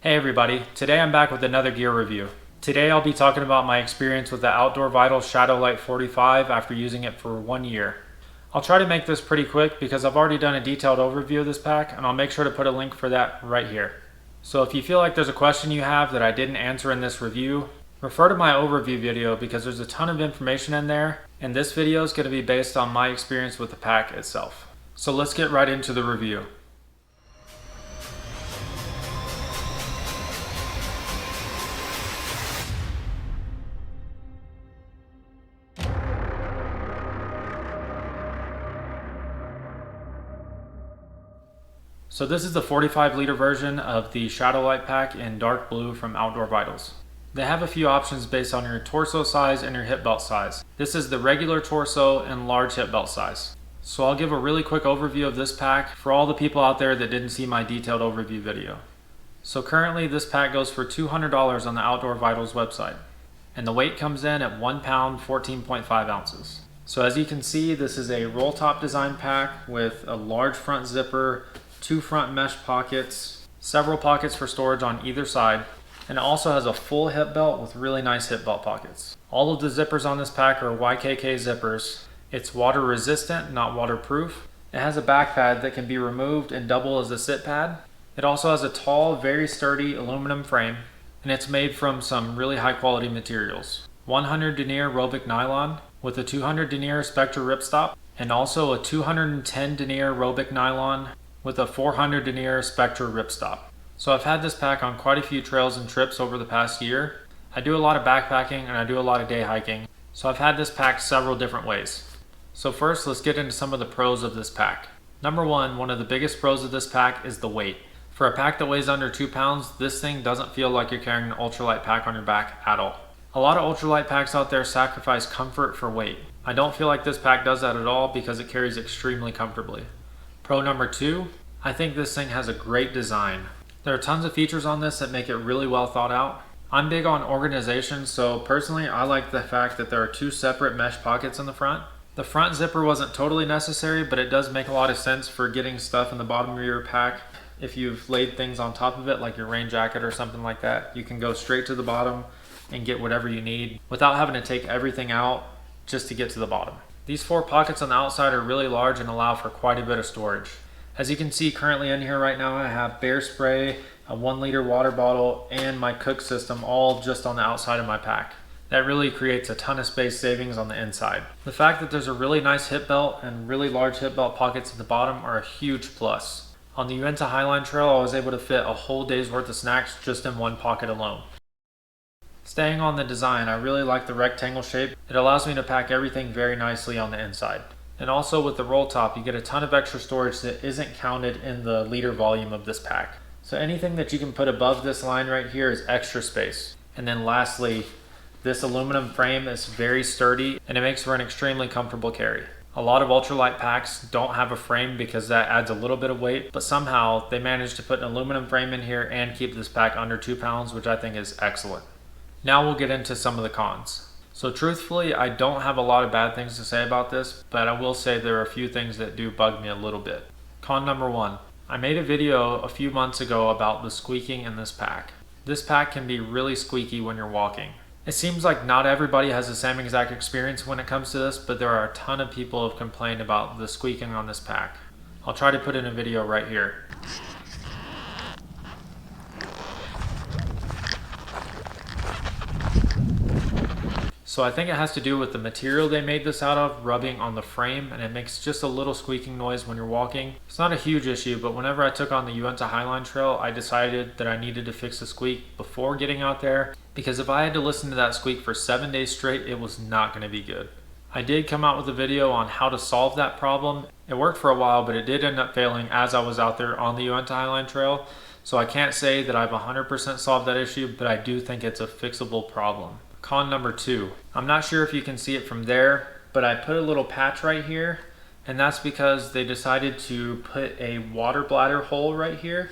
Hey everybody, today I'm back with another gear review. Today I'll be talking about my experience with the Outdoor Vitals Shadowlight 45 after using it for 1 year. I'll try to make this pretty quick because I've already done a detailed overview of this pack, and I'll make sure to put a link for that right here. So if you feel like there's a question you have that I didn't answer in this review, refer to my overview video because there's a ton of information in there, and this video is going to be based on my experience with the pack itself. So let's get right into the review. So this is the 45 liter version of the Shadowlight pack in dark blue from Outdoor Vitals. They have a few options based on your torso size and your hip belt size. This is the regular torso and large hip belt size. So I'll give a really quick overview of this pack for all the people out there that didn't see my detailed overview video. So currently this pack goes for $200 on the Outdoor Vitals website. And the weight comes in at 1 pound 14.5 ounces. So as you can see, this is a roll top design pack with a large front zipper, 2 front mesh pockets, several pockets for storage on either side, and it also has a full hip belt with really nice hip belt pockets. All of the zippers on this pack are YKK zippers. It's water resistant, not waterproof. It has a back pad that can be removed and double as a sit pad. It also has a tall, very sturdy aluminum frame, and it's made from some really high quality materials. 100 denier Robic nylon with a 200 denier Spectra ripstop, and also a 210 denier Robic nylon with a 400 denier Spectra ripstop. So I've had this pack on quite a few trails and trips over the past year. I do a lot of backpacking and I do a lot of day hiking, so I've had this pack several different ways. So first, let's get into some of the pros of this pack. Number one of the biggest pros of this pack is the weight. For a pack that weighs under 2 pounds, this thing doesn't feel like you're carrying an ultralight pack on your back at all. A lot of ultralight packs out there sacrifice comfort for weight. I don't feel like this pack does that at all because it carries extremely comfortably. Pro number 2, I think this thing has a great design. There are tons of features on this that make it really well thought out. I'm big on organization, so personally I like the fact that there are 2 separate mesh pockets in the front. The front zipper wasn't totally necessary, but it does make a lot of sense for getting stuff in the bottom of your pack. If you've laid things on top of it, like your rain jacket or something like that, you can go straight to the bottom and get whatever you need without having to take everything out just to get to the bottom. These 4 pockets on the outside are really large and allow for quite a bit of storage. As you can see currently in here right now, I have bear spray, a 1 liter water bottle, and my cook system all just on the outside of my pack. That really creates a ton of space savings on the inside. The fact that there's a really nice hip belt and really large hip belt pockets at the bottom are a huge plus. On the Uinta Highline Trail, I was able to fit a whole day's worth of snacks just in one pocket alone. Staying on the design, I really like the rectangle shape. It allows me to pack everything very nicely on the inside. And also with the roll top, you get a ton of extra storage that isn't counted in the liter volume of this pack. So anything that you can put above this line right here is extra space. And then lastly, this aluminum frame is very sturdy and it makes for an extremely comfortable carry. A lot of ultralight packs don't have a frame because that adds a little bit of weight, but somehow they managed to put an aluminum frame in here and keep this pack under 2 pounds, which I think is excellent. Now we'll get into some of the cons. So truthfully, I don't have a lot of bad things to say about this, but I will say there are a few things that do bug me a little bit. Con number 1, I made a video a few months ago about the squeaking in this pack. This pack can be really squeaky when you're walking. It seems like not everybody has the same exact experience when it comes to this, but there are a ton of people who have complained about the squeaking on this pack. I'll try to put in a video right here. So I think it has to do with the material they made this out of rubbing on the frame, and it makes just a little squeaking noise when you're walking. It's not a huge issue, but whenever I took on the Uinta Highline Trail, I decided that I needed to fix the squeak before getting out there, because if I had to listen to that squeak for 7 days straight, it was not going to be good. I did come out with a video on how to solve that problem. It worked for a while, but it did end up failing as I was out there on the Uinta Highline Trail. So I can't say that I've 100% solved that issue, but I do think it's a fixable problem. Con number 2, I'm not sure if you can see it from there, but I put a little patch right here, and that's because they decided to put a water bladder hole right here.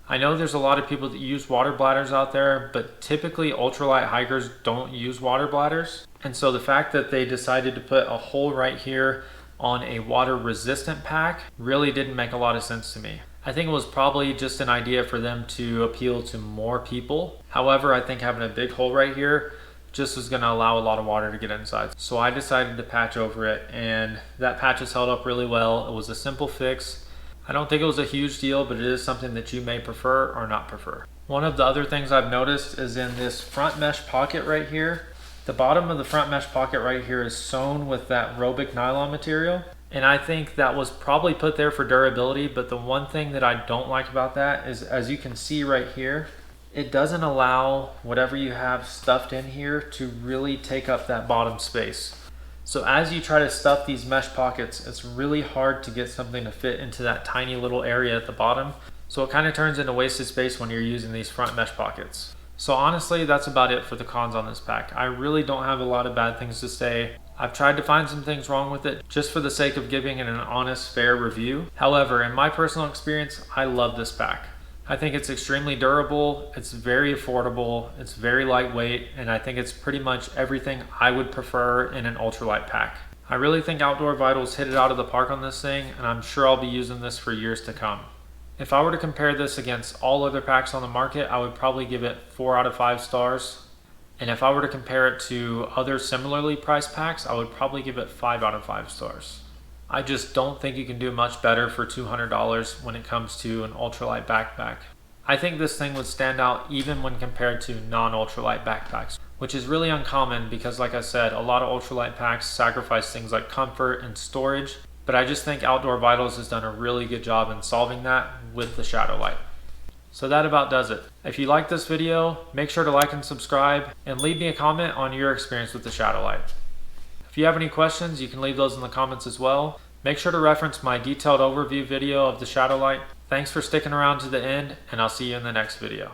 I know there's a lot of people that use water bladders out there, but typically ultralight hikers don't use water bladders. And so the fact that they decided to put a hole right here on a water resistant pack really didn't make a lot of sense to me. I think it was probably just an idea for them to appeal to more people. However, I think having a big hole right here just was going to allow a lot of water to get inside. So I decided to patch over it, and that patch has held up really well. It was a simple fix. I don't think it was a huge deal, but it is something that you may prefer or not prefer. One of the other things I've noticed is in this front mesh pocket right here. The bottom of the front mesh pocket right here is sewn with that Robic nylon material. And I think that was probably put there for durability, but the one thing that I don't like about that is, as you can see right here, it doesn't allow whatever you have stuffed in here to really take up that bottom space. So as you try to stuff these mesh pockets, it's really hard to get something to fit into that tiny little area at the bottom. So it kind of turns into wasted space when you're using these front mesh pockets. So honestly, that's about it for the cons on this pack. I really don't have a lot of bad things to say. I've tried to find some things wrong with it just for the sake of giving it an honest, fair review. However, in my personal experience, I love this pack. I think it's extremely durable, it's very affordable, it's very lightweight, and I think it's pretty much everything I would prefer in an ultralight pack. I really think Outdoor Vitals hit it out of the park on this thing, and I'm sure I'll be using this for years to come. If I were to compare this against all other packs on the market, I would probably give it 4 out of 5 stars. And if I were to compare it to other similarly priced packs, I would probably give it 5 out of 5 stars. I just don't think you can do much better for $200 when it comes to an ultralight backpack. I think this thing would stand out even when compared to non-ultralight backpacks, which is really uncommon because, like I said, a lot of ultralight packs sacrifice things like comfort and storage, but I just think Outdoor Vitals has done a really good job in solving that with the Shadowlight. So that about does it. If you like this video, make sure to like and subscribe, and leave me a comment on your experience with the Shadowlight. If you have any questions, you can leave those in the comments as well. Make sure to reference my detailed overview video of the Shadowlight. Thanks for sticking around to the end, and I'll see you in the next video.